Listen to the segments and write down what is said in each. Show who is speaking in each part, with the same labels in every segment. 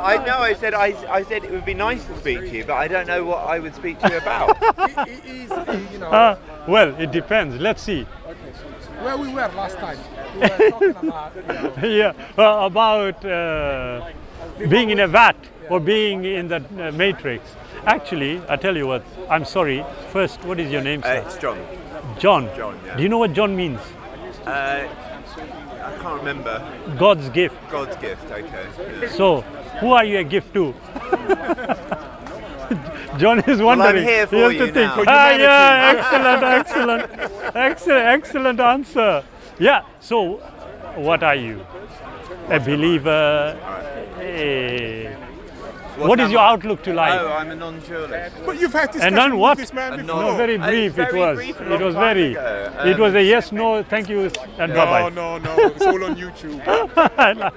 Speaker 1: I know. I said it would be nice to speak to you, but I don't know what I would speak to you about.
Speaker 2: It is, you know.
Speaker 3: Well, it depends. Let's see.
Speaker 2: Okay, so where we were last time, we were talking about, you know.
Speaker 3: Yeah, well, about being in a vat or being in the matrix. Actually, I tell you what. I'm sorry. First, what is your name, sir?
Speaker 1: It's John.
Speaker 3: John.
Speaker 1: John. Yeah.
Speaker 3: Do you know what John means?
Speaker 1: I can't remember.
Speaker 3: God's gift.
Speaker 1: God's gift. Okay. Yeah.
Speaker 3: So, who are you a gift to? John is wondering.
Speaker 1: Well, I'm here
Speaker 3: He
Speaker 1: for
Speaker 3: has
Speaker 1: you
Speaker 3: to think.
Speaker 1: now. For
Speaker 3: Yeah, excellent answer. Yeah. So, what are you? A believer? What is your outlook to life?
Speaker 1: Oh, I'm a non-dualist.
Speaker 2: But you've had
Speaker 3: And
Speaker 2: discussion
Speaker 3: what?
Speaker 2: with this man before.
Speaker 3: No, very brief it was.
Speaker 1: Brief,
Speaker 3: It was very. It was a yes, no, thank you, and bye-bye.
Speaker 2: No, it's all on YouTube.
Speaker 1: I can't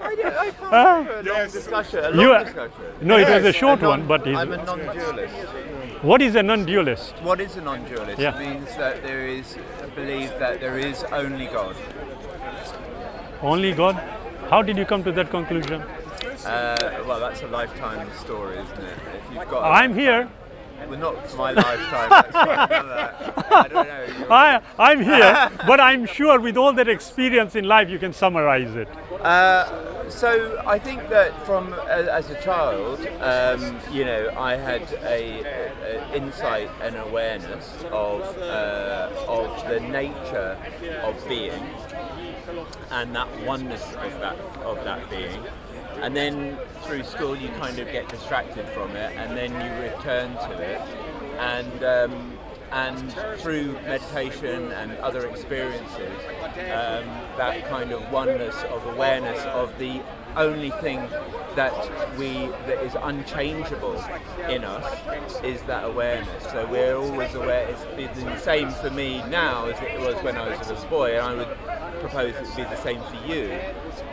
Speaker 1: remember a long discussion. A long discussion.
Speaker 3: No, it was a short one, but
Speaker 1: I'm a non-dualist.
Speaker 3: what is a non-dualist?
Speaker 1: What is a non-dualist?
Speaker 3: Yeah.
Speaker 1: It means that there is a belief that there is only God.
Speaker 3: Only God? How did you come to that conclusion?
Speaker 1: Well, that's a lifetime story, isn't it? If you've got
Speaker 3: I'm here.
Speaker 1: well, not for my lifetime. That's I don't know.
Speaker 3: I'm here, but I'm sure with all that experience in life, you can summarize it.
Speaker 1: So I think that from as a child, you know, I had a insight and awareness of the nature of being and that oneness of that being. And then through school you kind of get distracted from it, and then you return to it, and through meditation and other experiences, that kind of oneness of awareness of the only thing that is unchangeable in us is that awareness. So we're always aware. It's been the same for me now as it was when I was a little boy, and I would propose it to be the same for you,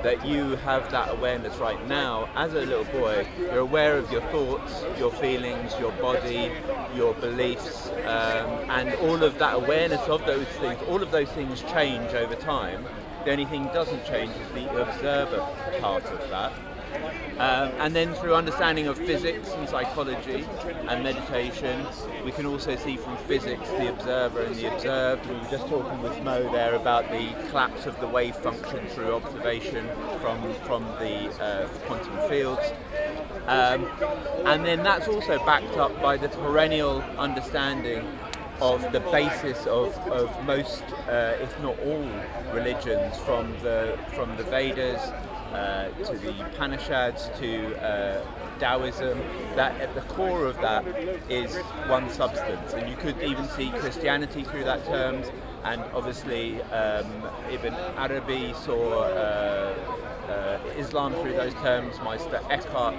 Speaker 1: that you have that awareness right now as a little boy. You're aware of your thoughts, your feelings, your body, your beliefs, and all of that awareness of those things. All of those things change over time. The only thing that doesn't change is the observer part of that. And then through understanding of physics and psychology and meditation, we can also see from physics the observer and the observed. We were just talking with Mo there about the collapse of the wave function through observation from the quantum fields. And then that's also backed up by the perennial understanding of the basis of most, if not all, religions, from the Vedas to the Upanishads to Taoism, that at the core of that is one substance. And you could even see Christianity through that terms, and obviously Ibn Arabi saw Islam through those terms, Meister Eckhart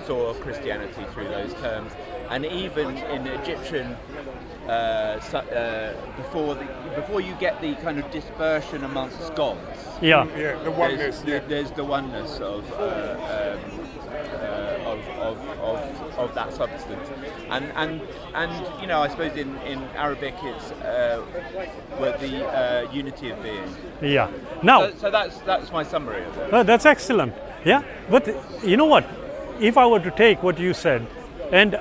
Speaker 1: saw Christianity through those terms, and even in Egyptian before you get the kind of dispersion amongst gods.
Speaker 3: Yeah.
Speaker 2: The oneness.
Speaker 1: There's the oneness of that substance, and you know, I suppose in Arabic it's with the unity of being.
Speaker 3: Yeah. Now.
Speaker 1: So that's my summary of it.
Speaker 3: That's excellent. Yeah. But you know what? If I were to take what you said, and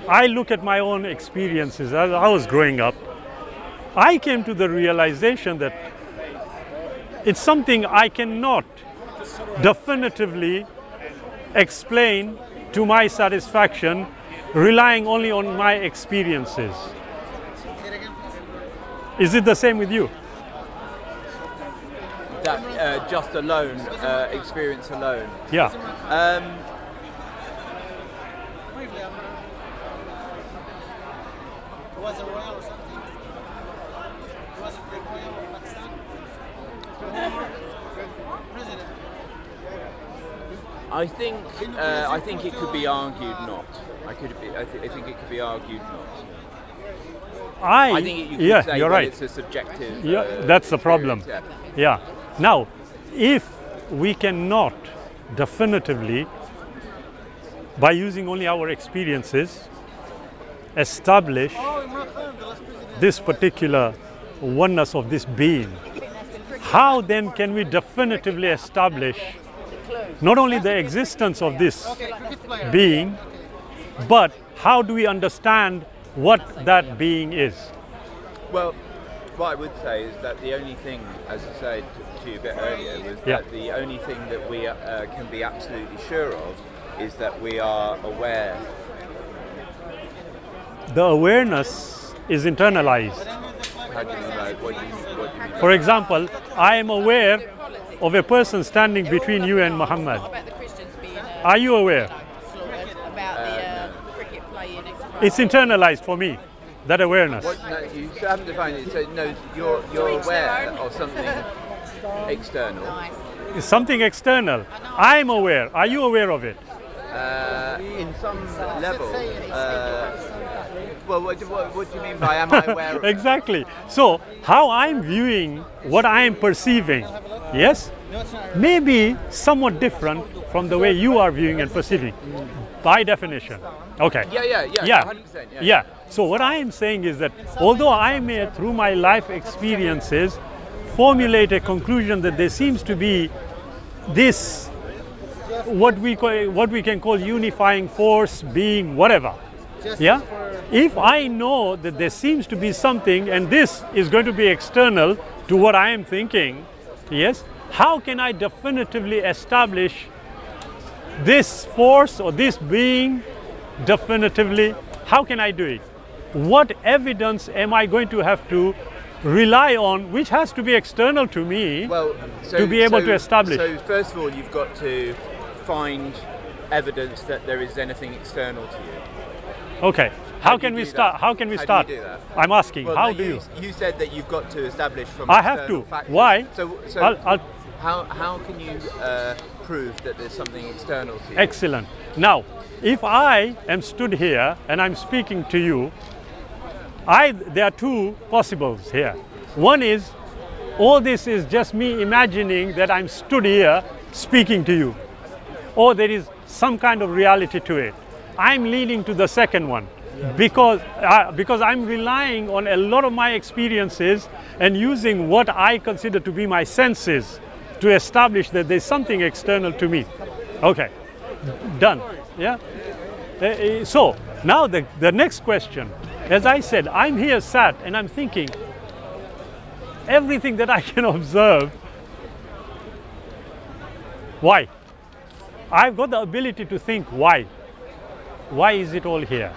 Speaker 3: I look at my own experiences as I was growing up, I came to the realization that it's something I cannot definitively explain to my satisfaction, relying only on my experiences. Is it the same with you?
Speaker 1: That just alone, experience alone.
Speaker 3: Yeah.
Speaker 4: Was a royal or something? Was it the royal of Pakistan? President?
Speaker 1: I think it could be argued not. I think it could be argued not. I think you could say
Speaker 3: you're
Speaker 1: that
Speaker 3: right.
Speaker 1: It's a subjective.
Speaker 3: Yeah, that's the problem.
Speaker 1: experience,
Speaker 3: Yeah. Now, if we cannot definitively, by using only our experiences, establish this particular oneness of this being, how then can we definitively establish not only the existence of this being, but how do we understand what that being is?
Speaker 1: Well, what I would say is that the only thing, as I said to you a bit earlier, was that the only thing that we can be absolutely sure of is that we are aware.
Speaker 3: The awareness is internalized.
Speaker 1: How do you know? What do you mean?
Speaker 3: For example, I am aware of a person standing between you and Muhammad.
Speaker 5: About the Christians being
Speaker 3: Are you aware?
Speaker 5: slaughtered, about the cricket playing
Speaker 3: It's internalized for me, that awareness.
Speaker 1: What, no, you haven't defined it. So no, you're aware of something external.
Speaker 3: It's something external. I'm aware. Are you aware of it?
Speaker 1: In some level. Well, what do you mean by am I aware of it?
Speaker 3: Exactly. So how I'm viewing what I am perceiving, yes, may be somewhat different from the way you are viewing and perceiving, by definition. Okay.
Speaker 1: Yeah. 100%.
Speaker 3: Yeah. So what I am saying is that although I may, through my life experiences, formulate a conclusion that there seems to be this, what we can call unifying force, being, whatever. Yeah. If I know that there seems to be something, and this is going to be external to what I am thinking, yes, how can I definitively establish this force or this being definitively? How can I do it? What evidence am I going to have to rely on, which has to be external to me, to be able to establish?
Speaker 1: So first of all, you've got to find evidence that there is anything external to you.
Speaker 3: Okay. How can we start? How can we start?
Speaker 1: Do you do that?
Speaker 3: I'm asking.
Speaker 1: Well,
Speaker 3: how
Speaker 1: no,
Speaker 3: do you?
Speaker 1: You said that you've got to establish from
Speaker 3: I have to.
Speaker 1: factors.
Speaker 3: Why?
Speaker 1: So how can you prove that there's something external to you?
Speaker 3: Excellent. Now, if I am stood here and I'm speaking to you, there are two possibles here. One is, all this is just me imagining that I'm stood here speaking to you, or there is some kind of reality to it. I'm leaning to the second one. Because I'm relying on a lot of my experiences and using what I consider to be my senses to establish that there's something external to me. Okay, done. Yeah. So now the next question, as I said, I'm here sat and I'm thinking everything that I can observe. Why? I've got the ability to think why. Why is it all here?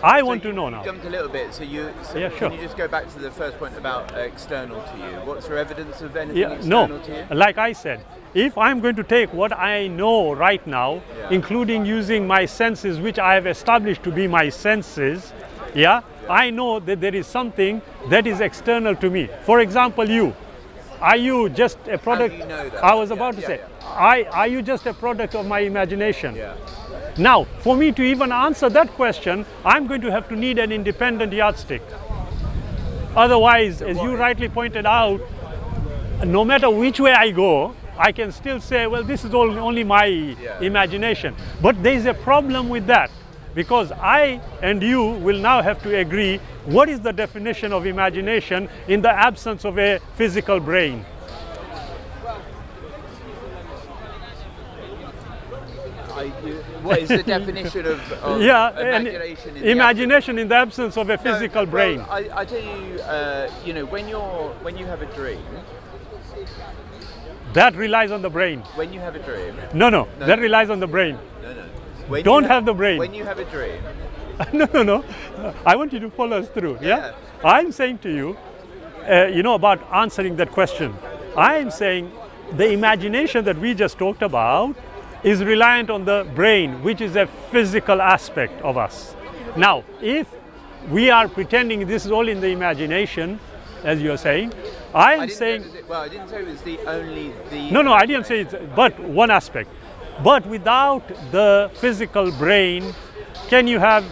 Speaker 3: I want to know now.
Speaker 1: Jumped a little bit, yeah, sure. Can you just go back to the first point about external to you? What's your evidence of anything external to you?
Speaker 3: Like I said, if I'm going to take what I know right now, including using my senses, which I have established to be my senses, I know that there is something that is external to me. For example, you. Are you just a product?
Speaker 1: How do you know that?
Speaker 3: I was about to say, are you just a product of my imagination?
Speaker 1: Yeah.
Speaker 3: Now, for me to even answer that question, I'm going to have to need an independent yardstick. Otherwise, as you rightly pointed out, no matter which way I go, I can still say, well, this is only my imagination. But there is a problem with that, because I and you will now have to agree what is the definition of imagination in the absence of a physical brain.
Speaker 1: What is the definition of imagination?
Speaker 3: Imagination in the absence of a physical brain.
Speaker 1: I tell you, when you have a dream.
Speaker 3: That relies on the brain.
Speaker 1: When you have a dream.
Speaker 3: No, that relies on the brain.
Speaker 1: No.
Speaker 3: Don't have the brain.
Speaker 1: When you have a dream.
Speaker 3: No. I want you to follow us through. Yeah. I'm saying to you, about answering that question. I'm saying the imagination that we just talked about is reliant on the brain, which is a physical aspect of us. Now, if we are pretending this is all in the imagination, as you're saying, I didn't say it was the only. No, I didn't say it, but one aspect. But without the physical brain, can you have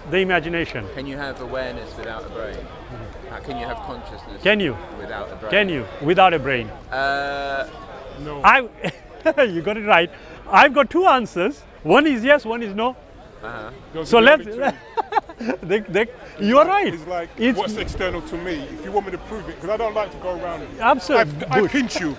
Speaker 3: the imagination?
Speaker 1: Can you have awareness without a brain? Can you have consciousness?
Speaker 3: Can you?
Speaker 1: Without a brain?
Speaker 3: Can you? Without a brain?
Speaker 1: No.
Speaker 3: You got it right. I've got two answers. One is yes, one is no.
Speaker 1: Uh-huh.
Speaker 3: So let's You are right.
Speaker 2: It's like,
Speaker 3: It's-
Speaker 2: what's external to me? If you want me to prove it, because I don't like to go around.
Speaker 3: Absolutely.
Speaker 2: I pinch you.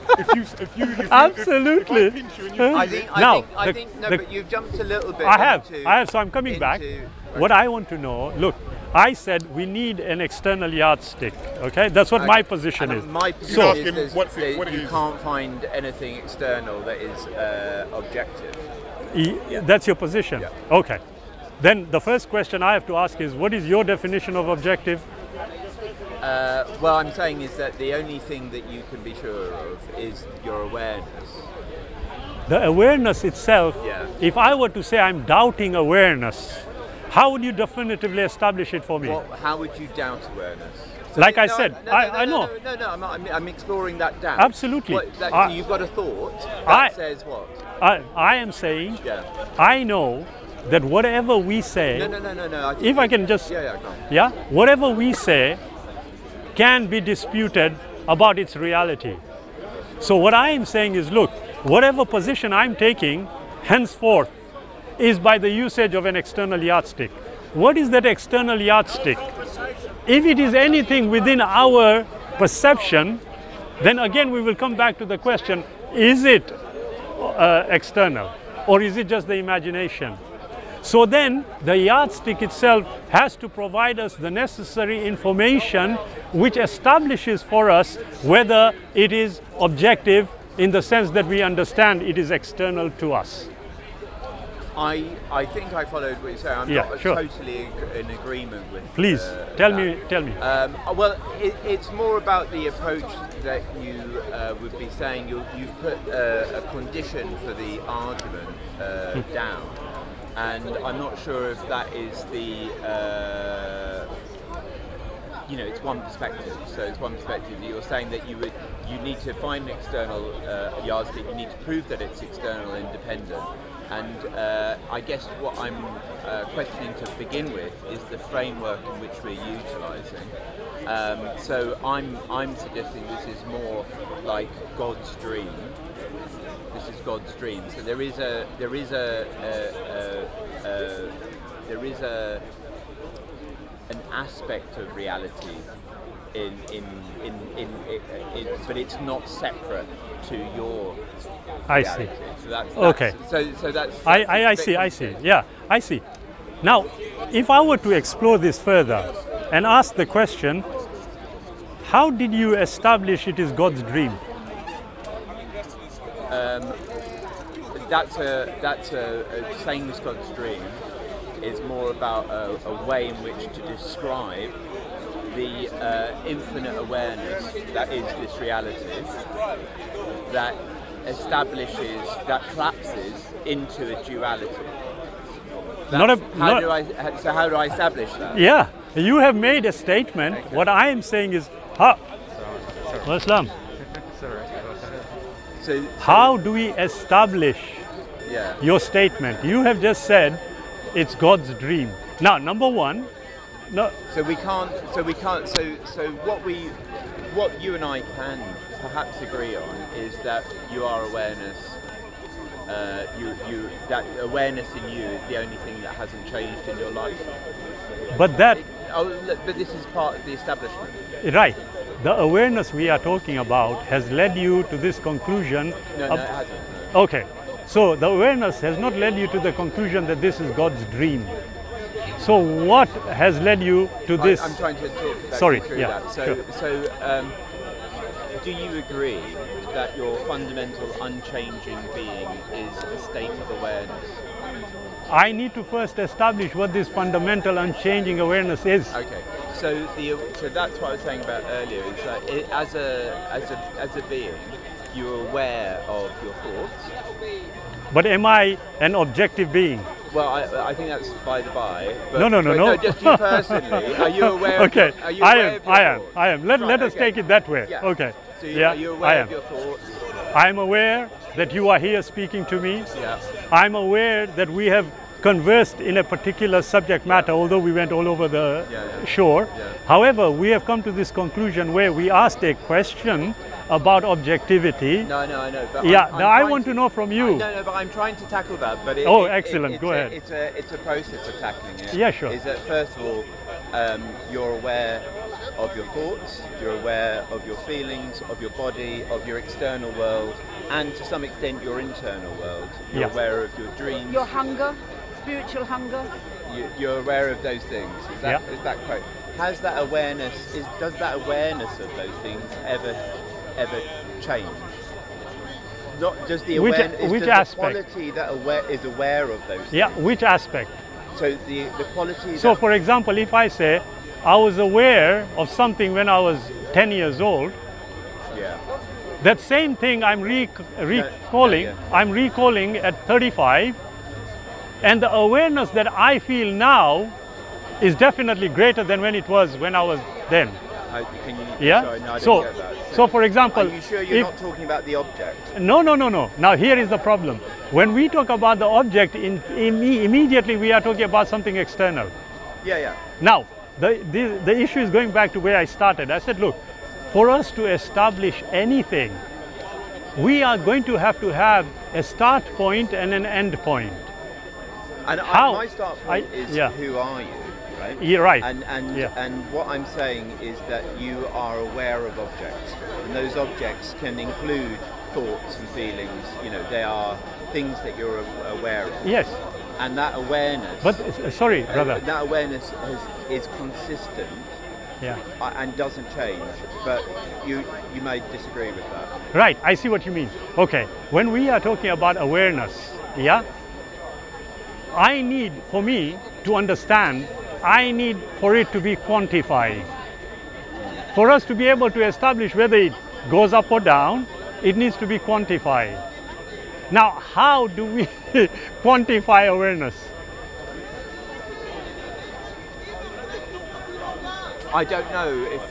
Speaker 3: Absolutely.
Speaker 2: If I pinch you and you
Speaker 1: I
Speaker 2: feel
Speaker 1: think,
Speaker 2: it,
Speaker 1: I think, no, but you've jumped a little bit.
Speaker 3: I have,
Speaker 1: into-
Speaker 3: so I'm coming back.
Speaker 1: into-
Speaker 3: What I want to know, look, I said we need an external yardstick, okay? That's what my position
Speaker 1: And
Speaker 3: is.
Speaker 1: my
Speaker 2: So-
Speaker 1: position
Speaker 2: Ask
Speaker 1: is
Speaker 2: him
Speaker 1: that
Speaker 2: what it
Speaker 1: you
Speaker 2: is.
Speaker 1: can't find anything external that is objective.
Speaker 3: That's your position?
Speaker 1: Yeah.
Speaker 3: Okay. Then the first question I have to ask is, what is your definition of objective?
Speaker 1: Well, I'm saying is that the only thing that you can be sure of is your awareness.
Speaker 3: The awareness itself,
Speaker 1: Yeah.
Speaker 3: if I were to say I'm doubting awareness, how would you definitively establish it for me?
Speaker 1: How would you doubt awareness?
Speaker 3: Like I said, I know.
Speaker 1: No, I'm exploring that doubt.
Speaker 3: Absolutely.
Speaker 1: You've got a thought
Speaker 3: I-
Speaker 1: that says what?
Speaker 3: I am saying,
Speaker 1: Yeah.
Speaker 3: I know that whatever we say,
Speaker 1: No.
Speaker 3: if I can just,
Speaker 1: Yeah, go on.
Speaker 3: yeah, whatever we say can be disputed about its reality. So what I am saying is, look, whatever position I'm taking henceforth is by the usage of an external yardstick. What is that external yardstick? If it is anything within our perception, then again we will come back to the question, is it external or is it just the imagination? So then the yardstick itself has to provide us the necessary information which establishes for us whether it is objective in the sense that we understand it is external to us.
Speaker 1: I think I followed what you say. I'm
Speaker 3: Yeah,
Speaker 1: not
Speaker 3: sure.
Speaker 1: totally in agreement with.
Speaker 3: Please, tell
Speaker 1: that.
Speaker 3: me.
Speaker 1: Well, it's more about the approach that you would be saying. You've put a condition for the argument down, and I'm not sure if that is the. It's one perspective. So it's one perspective. You're saying that you need to find an external yardstick. You need to prove that it's external and independent. And I guess what I'm questioning to begin with is the framework in which we're utilising. So I'm suggesting this is more like God's dream. This is God's dream. So there is an aspect of reality in but it's not separate to your
Speaker 3: I
Speaker 1: reality.
Speaker 3: see.
Speaker 1: So that's
Speaker 3: Okay.
Speaker 1: So that's
Speaker 3: I see. Yeah, I see. Now, if I were to explore this further and ask the question, how did you establish it is God's dream?
Speaker 1: That's saying it's God's dream is more about a way in which to describe the infinite awareness that is this reality that collapses into a duality. How do I establish that?
Speaker 3: Yeah, you have made a statement.
Speaker 1: Okay.
Speaker 3: What I am saying is, Islam.
Speaker 1: So
Speaker 3: How do we establish
Speaker 1: yeah.
Speaker 3: your statement? You have just said it's God's dream. Now, number one, no,
Speaker 1: So what you and I can perhaps agree on is that you are awareness. That awareness in you is the only thing that hasn't changed in your life.
Speaker 3: but that,
Speaker 1: But this is part of the establishment.
Speaker 3: right, the awareness we are talking about has led you to this conclusion.
Speaker 1: No, it hasn't.
Speaker 3: Okay, so the awareness has not led you to the conclusion that this is God's dream. So what has led you to this?
Speaker 1: I'm trying to talk
Speaker 3: Sorry,
Speaker 1: through
Speaker 3: yeah,
Speaker 1: that.
Speaker 3: sure.
Speaker 1: Do you agree that your fundamental unchanging being is a state of awareness?
Speaker 3: I need to first establish what this fundamental unchanging awareness is.
Speaker 1: Okay, so that's what I was saying about earlier. Is that as a being, you're aware of your thoughts.
Speaker 3: But am I an objective being?
Speaker 1: Well, I think that's by the by. But,
Speaker 3: No.
Speaker 1: No, just you personally. Are you aware?
Speaker 3: Okay,
Speaker 1: Are you aware of your thoughts?
Speaker 3: I am. Let us
Speaker 1: okay.
Speaker 3: take it that way.
Speaker 1: Yeah.
Speaker 3: Okay.
Speaker 1: So
Speaker 3: Yeah,
Speaker 1: are you
Speaker 3: I
Speaker 1: aware
Speaker 3: am.
Speaker 1: of your thoughts?
Speaker 3: I am aware that you are here speaking to me.
Speaker 1: Yeah.
Speaker 3: I'm aware that we have conversed in a particular subject matter, although we went all over the
Speaker 1: Yeah.
Speaker 3: shore.
Speaker 1: Yeah.
Speaker 3: However, we have come to this conclusion where we asked a question about objectivity.
Speaker 1: No, I know. But
Speaker 3: Yeah,
Speaker 1: I'm
Speaker 3: now I
Speaker 1: trying
Speaker 3: want to know from you.
Speaker 1: No, but I'm trying to tackle that. But
Speaker 3: Excellent. Go ahead.
Speaker 1: It's a process of tackling it.
Speaker 3: Yeah, sure.
Speaker 1: Is that first of all, you're aware of your thoughts, you're aware of your feelings, of your body, of your external world, and to some extent your internal world. You're
Speaker 3: Yeah.
Speaker 1: aware of your dreams.
Speaker 5: Your hunger, spiritual hunger.
Speaker 1: You're aware of those things. Is that correct? Has that awareness? Does that awareness of those things ever change? Not just the awareness.
Speaker 3: Which
Speaker 1: does
Speaker 3: aspect?
Speaker 1: The quality that is aware of those.
Speaker 3: Yeah,
Speaker 1: things.
Speaker 3: which aspect?
Speaker 1: So the quality.
Speaker 3: So, for example, if I say I was aware of something when I was 10 years old,
Speaker 1: Yeah.
Speaker 3: that same thing I'm recalling.
Speaker 1: yeah.
Speaker 3: I'm recalling at 35, and the awareness that I feel now is definitely greater than when it was when I was then.
Speaker 1: Can you?
Speaker 3: Yeah.
Speaker 1: Sorry, no, I
Speaker 3: So,
Speaker 1: didn't get that.
Speaker 3: so for example,
Speaker 1: Are you sure you're
Speaker 3: if,
Speaker 1: not talking about the object?
Speaker 3: No. Now here is the problem. When we talk about the object, immediately we are talking about something external.
Speaker 1: Yeah.
Speaker 3: Now, the issue is going back to where I started. I said, look, for us to establish anything, we are going to have a start point and an end point.
Speaker 1: And
Speaker 3: How?
Speaker 1: my start point is
Speaker 3: yeah.
Speaker 1: who are you? Right?
Speaker 3: You're right.
Speaker 1: And what I'm saying is that you are aware of objects, and those objects can include thoughts and feelings. You know, they are things that you're aware of.
Speaker 3: Yes.
Speaker 1: And that awareness.
Speaker 3: But sorry, brother.
Speaker 1: That awareness is consistent.
Speaker 3: Yeah.
Speaker 1: And doesn't change. But you may disagree with that.
Speaker 3: Right. I see what you mean. Okay. When we are talking about awareness, yeah, I need, for me to understand, I need for it to be quantified. For us to be able to establish whether it goes up or down, it needs to be quantified. Now, how do we quantify awareness?
Speaker 1: I don't know if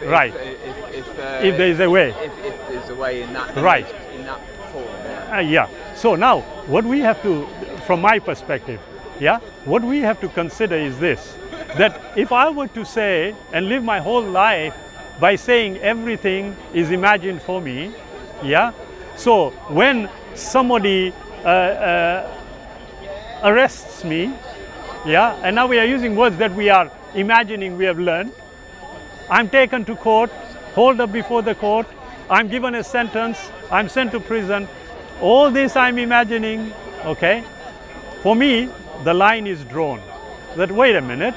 Speaker 3: there is a way.
Speaker 1: If there's a way in that
Speaker 3: Right.
Speaker 1: in that form.
Speaker 3: Yeah. So now, what we have to, from my perspective, yeah, what we have to consider is this: that if I were to say and live my whole life by saying everything is imagined for me, yeah. So when somebody arrests me, yeah, and now we are using words that we are imagining, we have learned. I'm taken to court, hauled up before the court, I'm given a sentence, I'm sent to prison. All this I'm imagining, okay? For me, the line is drawn. That wait a minute,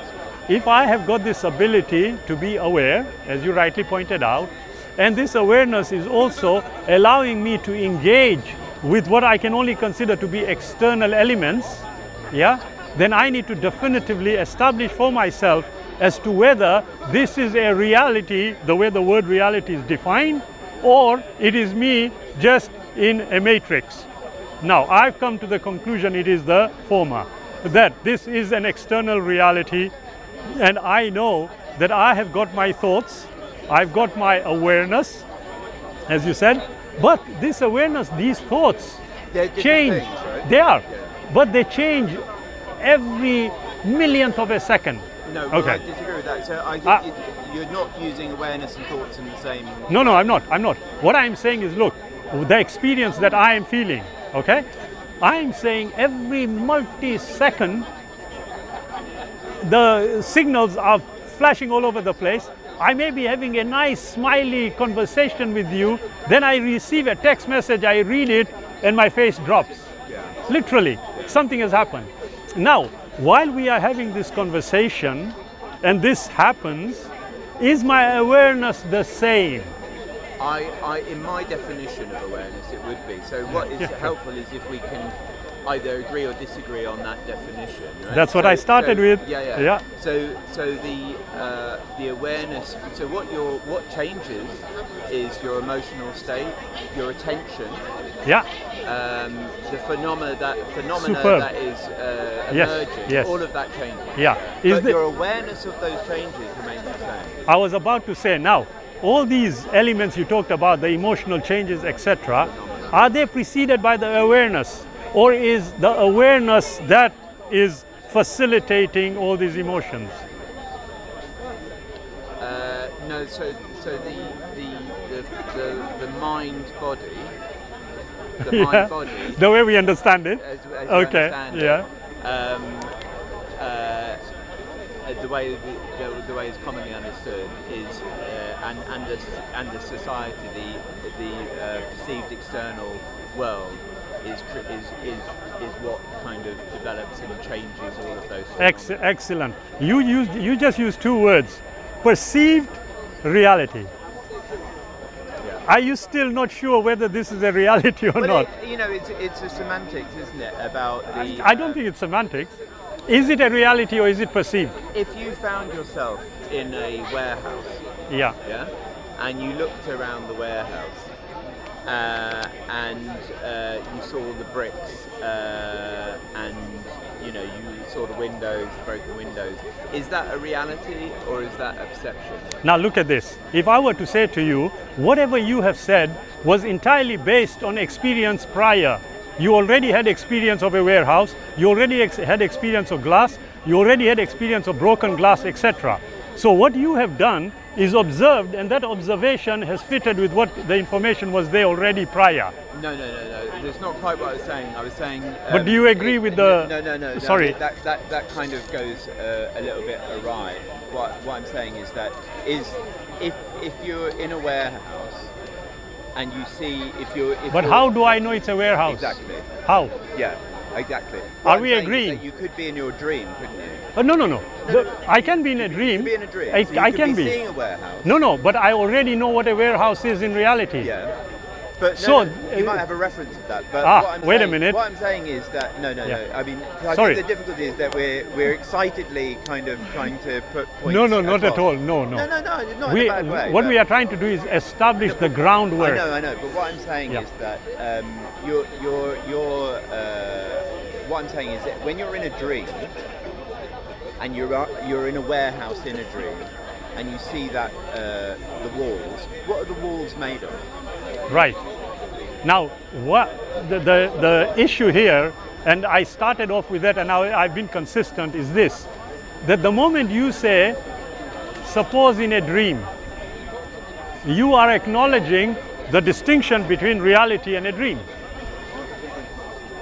Speaker 3: if I have got this ability to be aware, as you rightly pointed out, and this awareness is also allowing me to engage with what I can only consider to be external elements, yeah, then I need to definitively establish for myself as to whether this is a reality, the way the word reality is defined, or it is me just in a matrix. Now, I've come to the conclusion it is the former, that this is an external reality, and I know that I have got my thoughts, I've got my awareness, as you said, but this awareness, these thoughts change.
Speaker 1: Things, right?
Speaker 3: They are,
Speaker 1: Yeah.
Speaker 3: but they change every millionth of a second.
Speaker 1: No, well,
Speaker 3: Okay.
Speaker 1: I disagree with that. So I think you're not using awareness and thoughts in the same.
Speaker 3: No, I'm not. What I'm saying is, look, the experience that I am feeling, okay? I'm saying every multi-second, the signals are flashing all over the place. I may be having a nice, smiley conversation with you, then I receive a text message, I read it, and my face drops.
Speaker 1: Yeah.
Speaker 3: Literally, something has happened. Now, while we are having this conversation, and this happens, is my awareness the same?
Speaker 1: In my definition of awareness, it would be. So what is helpful is if we can either agree or disagree on that definition. Right?
Speaker 3: That's what I started with.
Speaker 1: Yeah. So the awareness. So what changes is your emotional state, your attention.
Speaker 3: Yeah.
Speaker 1: The phenomena
Speaker 3: Superb.
Speaker 1: that is
Speaker 3: Yes,
Speaker 1: emerging.
Speaker 3: yes.
Speaker 1: All of that changes.
Speaker 3: Yeah.
Speaker 1: But your awareness of those changes remains the same.
Speaker 3: I was about to say now, all these elements you talked about, the emotional changes, etc., are they preceded by the awareness? Or is the awareness that is facilitating all these emotions?
Speaker 1: No, so the the mind body, the
Speaker 3: Yeah.
Speaker 1: mind body,
Speaker 3: The way we understand it.
Speaker 1: as you
Speaker 3: Okay.
Speaker 1: understand
Speaker 3: Yeah.
Speaker 1: the way the way it's commonly understood is and the society, the perceived external world is what kind of develops and changes all of those phenomena.
Speaker 3: Excellent. You just used two words: perceived reality.
Speaker 1: Yeah.
Speaker 3: Are you still not sure whether this is a reality or
Speaker 1: But
Speaker 3: not?
Speaker 1: it's a semantics, isn't it? About the.
Speaker 3: I don't think it's semantics. Is it a reality or is it perceived?
Speaker 1: If you found yourself in a warehouse,
Speaker 3: Yeah.
Speaker 1: yeah, and you looked around the warehouse, and you saw the bricks, and you saw the windows, broken windows. Is that a reality or is that a perception?
Speaker 3: Now look at this. If I were to say to you, whatever you have said was entirely based on experience prior. You already had experience of a warehouse, you already had experience of glass, you already had experience of broken glass, etc. So what you have done is observed, and that observation has fitted with what the information was there already prior.
Speaker 1: No. That's not quite what I was saying. I was saying.
Speaker 3: But do you agree with the?
Speaker 1: No.
Speaker 3: Sorry.
Speaker 1: That kind of goes a little bit awry. What I'm saying is that if you're in a warehouse and you see
Speaker 3: But how do I know it's a warehouse?
Speaker 1: Exactly.
Speaker 3: How?
Speaker 1: Yeah. Exactly.
Speaker 3: Are we agreeing?
Speaker 1: You could be in your dream, couldn't you?
Speaker 3: No. I can be in a dream.
Speaker 1: You could be in a dream.
Speaker 3: I
Speaker 1: So
Speaker 3: can
Speaker 1: be
Speaker 3: be.
Speaker 1: seeing a warehouse.
Speaker 3: No, but I already know what a warehouse is in reality.
Speaker 1: Yeah. But
Speaker 3: So,
Speaker 1: you might have a reference of that. But
Speaker 3: wait a minute.
Speaker 1: What I'm saying is that no.
Speaker 3: Yeah.
Speaker 1: I mean, I
Speaker 3: Sorry.
Speaker 1: think the difficulty is that we're excitedly kind of trying to put points.
Speaker 3: No, not at
Speaker 1: across.
Speaker 3: all. No.
Speaker 1: No, not in a bad way.
Speaker 3: What
Speaker 1: but-
Speaker 3: we are trying to do is establish the groundwork.
Speaker 1: I know. But what I'm saying
Speaker 3: Yeah.
Speaker 1: is that what I'm saying is that when you're in a dream and you're in a warehouse in a dream and you see that the walls, what are the walls made of?
Speaker 3: Right. Now, what the issue here, and I started off with that, and I've been consistent, is this: that the moment you say, suppose in a dream, you are acknowledging the distinction between reality and a dream.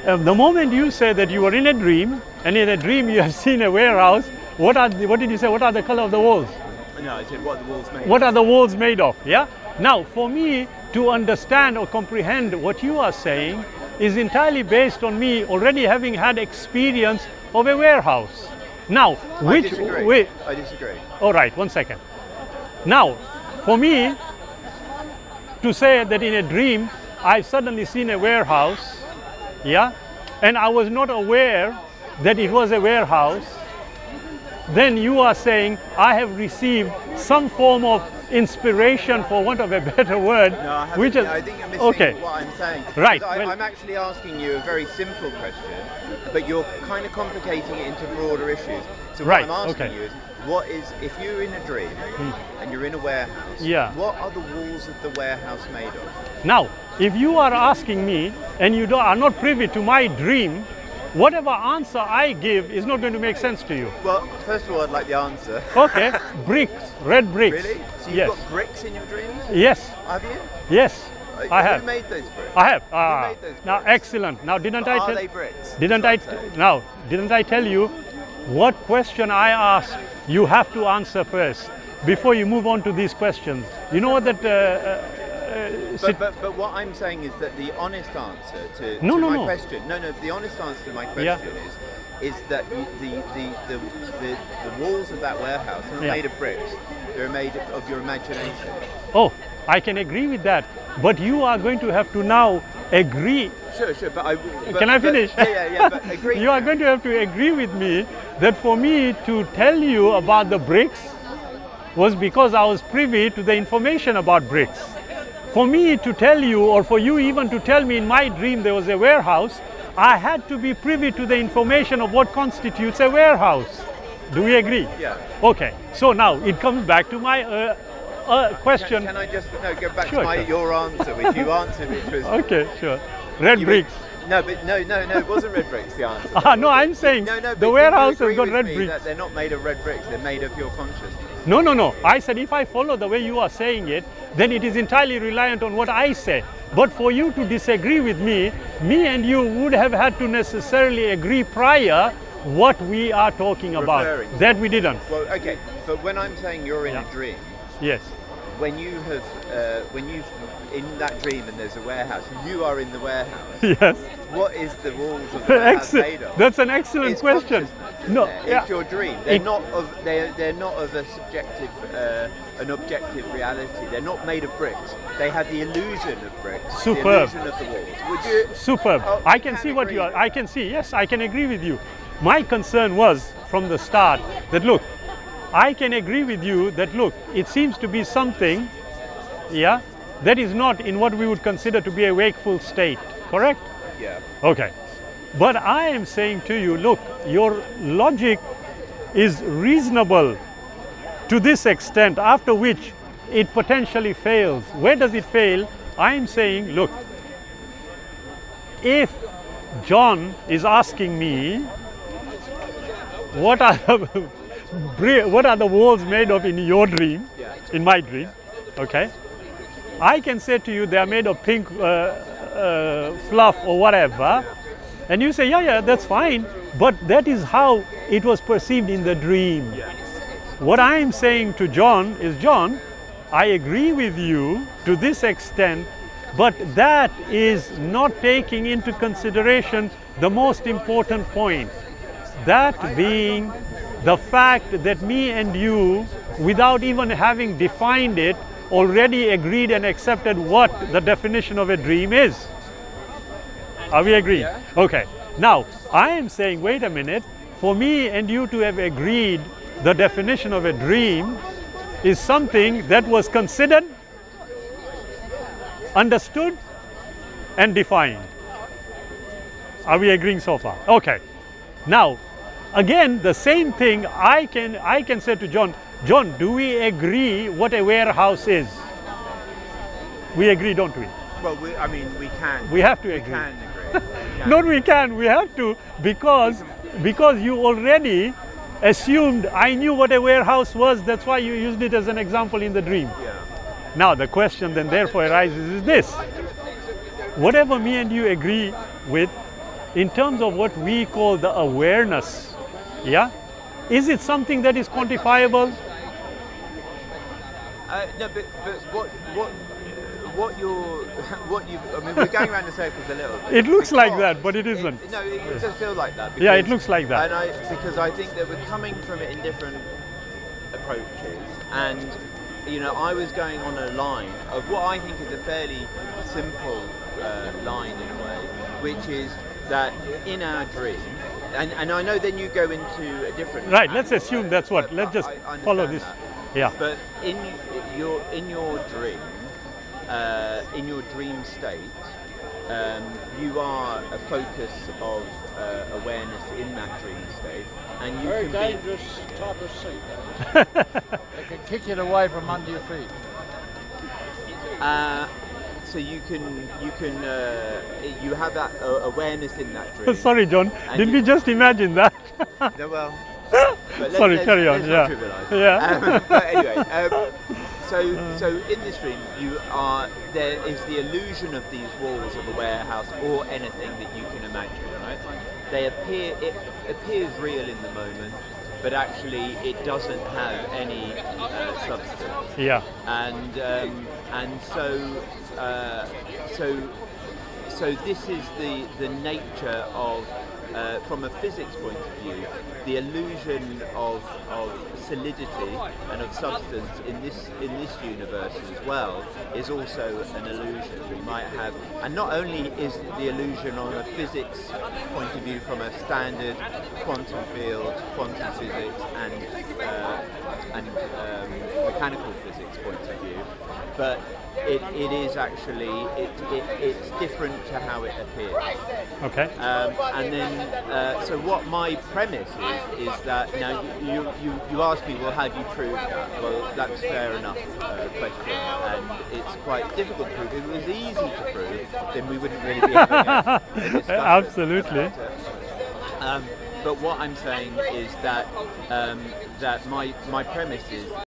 Speaker 3: The moment you say that you are in a dream, and in a dream you have seen a warehouse, what did you say? What are the color of the walls?
Speaker 1: No, I said what are the walls made
Speaker 3: What are the walls made of? Yeah. Now, for me to understand or comprehend what you are saying is entirely based on me already having had experience of a warehouse. Now,
Speaker 1: I disagree.
Speaker 3: All right, 1 second. Now, for me to say that in a dream I've suddenly seen a warehouse, yeah, and I was not aware that it was a warehouse, then you are saying I have received some form of inspiration, for want of a better word.
Speaker 1: No, I haven't.
Speaker 3: Which is
Speaker 1: I think you're missing what I'm saying.
Speaker 3: Right.
Speaker 1: Because I'm actually asking you a very simple question, but you're kind of complicating it into broader issues. So what I'm asking you is, what is, if you're in a dream and you're in a warehouse, what are the walls of the warehouse made of?
Speaker 3: Now, if you are asking me and you are not privy to my dream, whatever answer I give is not going to make sense to you.
Speaker 1: Well, first of all, I'd like the answer.
Speaker 3: Okay, bricks, red bricks.
Speaker 1: Really? So you've got bricks in your dreams?
Speaker 3: Yes.
Speaker 1: Have you?
Speaker 3: Yes, I have.
Speaker 1: Who made those bricks?
Speaker 3: I have.
Speaker 1: Who made those bricks?
Speaker 3: Now, excellent. Now, didn't I tell?
Speaker 1: Are they bricks?
Speaker 3: Didn't I tell you what question I asked? You have to answer first before you move on to these questions. You know what that?
Speaker 1: But what I'm saying is that the honest answer to my question, the honest answer to my question is that the walls of that warehouse are not made of bricks; they're made of your imagination.
Speaker 3: Oh, I can agree with that, but you are going to have to now agree.
Speaker 1: Sure, but
Speaker 3: can I finish?
Speaker 1: Yeah, but agree.
Speaker 3: You are going to have to agree with me that for me to tell you about the bricks was because I was privy to the information about bricks. For me to tell you, or for you even to tell me in my dream there was a warehouse, I had to be privy to the information of what constitutes a warehouse. Do we agree?
Speaker 1: Yeah.
Speaker 3: Okay, so now it comes back to my question.
Speaker 1: Can I just go back to your answer, which you answered, which was...
Speaker 3: Okay, sure. Red bricks.
Speaker 1: No, it wasn't red bricks, the answer.
Speaker 3: No, I'm saying the warehouse has got red bricks.
Speaker 1: That they're not made of red bricks, they're made of your consciousness.
Speaker 3: No, no, no. I said if I follow the way you are saying it, then it is entirely reliant on what I say. But for you to disagree with me and you would have had to necessarily agree prior what we are talking about. That we didn't.
Speaker 1: Well, okay, but when I'm saying you're in a dream,
Speaker 3: yes.
Speaker 1: When you have, when you've in that dream and there's a warehouse, you are in the warehouse.
Speaker 3: Yes.
Speaker 1: What is the walls of the warehouse made of?
Speaker 3: That's an excellent question. No,
Speaker 1: it's your dream. They're not of they're not of a subjective, an objective reality. They're not made of bricks. They have the illusion of bricks.
Speaker 3: Superb.
Speaker 1: The illusion of the walls. Would you?
Speaker 3: Superb.
Speaker 1: Oh,
Speaker 3: I can see what you are. I can see. Yes, I can agree with you. My concern was from the start that look, I can agree with you that look, it seems to be something, yeah, that is not in what we would consider to be a wakeful state, correct?
Speaker 1: Yeah.
Speaker 3: Okay. But I am saying to you, look, your logic is reasonable to this extent, after which it potentially fails. Where does it fail? I am saying, look, if John is asking me, what are the walls made of in your dream, in my dream, okay? I can say to you they are made of pink fluff or whatever, and you say, yeah, that's fine, but that is how it was perceived in the dream. What I am saying to John is, John, I agree with you to this extent, but that is not taking into consideration the most important point. That being the fact that me and you, without even having defined it, already agreed and accepted what the definition of a dream is. Are we agreed?
Speaker 1: Yeah.
Speaker 3: Okay. Now, I am saying, wait a minute, for me and you to have agreed the definition of a dream is something that was considered, understood, and defined. Are we agreeing so far? Okay. Now, again, the same thing I can say to John, John, do we agree what a warehouse is? We agree, don't we?
Speaker 1: Well, I mean, we can.
Speaker 3: We have to agree.
Speaker 1: We can agree. We can.
Speaker 3: No, we can. We have to, because you already assumed I knew what a warehouse was. That's why you used it as an example in the dream.
Speaker 1: Yeah.
Speaker 3: Now, the question then therefore arises is this. Whatever me and you agree with, in terms of what we call the awareness, yeah, is it something that is quantifiable?
Speaker 1: No, but what you I mean, we're going around the circles a little bit.
Speaker 3: It looks like that, but it isn't.
Speaker 1: No, it does feel like that.
Speaker 3: Yeah, it looks like that.
Speaker 1: Because I think that we're coming from it in different approaches, and you know, I was going on a line of what I think is a fairly simple line in a way, which is that in our dream, and I know then you go into a different.
Speaker 3: Right. Let's assume that's what. Let's just follow this.
Speaker 1: That.
Speaker 3: Yeah.
Speaker 1: But in your dream state, you are a focus of awareness in that dream state, and you
Speaker 2: Very
Speaker 1: can
Speaker 2: dangerous type of seat. They can kick it away from under your feet.
Speaker 1: so you have that awareness in that dream.
Speaker 3: Sorry, John.
Speaker 1: And
Speaker 3: Did we just imagine that?
Speaker 1: No, well.
Speaker 3: Sorry, carry on.
Speaker 1: Let's
Speaker 3: Yeah.
Speaker 1: not trivialize.
Speaker 3: Yeah.
Speaker 1: But anyway, so in this dream, there is the illusion of these walls of a warehouse or anything that you can imagine, right? It appears real in the moment, but actually it doesn't have any substance.
Speaker 3: Yeah.
Speaker 1: And so this is the nature of, from a physics point of view, the illusion of solidity and of substance in this universe as well is also an illusion. We might have, and not only is the illusion on a physics point of view from a standard quantum field, quantum physics, and mechanical physics point of view, but it is actually it's different to how it appears.
Speaker 3: Okay.
Speaker 1: And then, so what my premise is that now you ask me, well, how do you prove that? Well, that's fair enough question, and it's quite difficult to prove. If it was easy to prove, then we wouldn't really be having a discussion.
Speaker 3: Absolutely.
Speaker 1: But what I'm saying is that that my premise is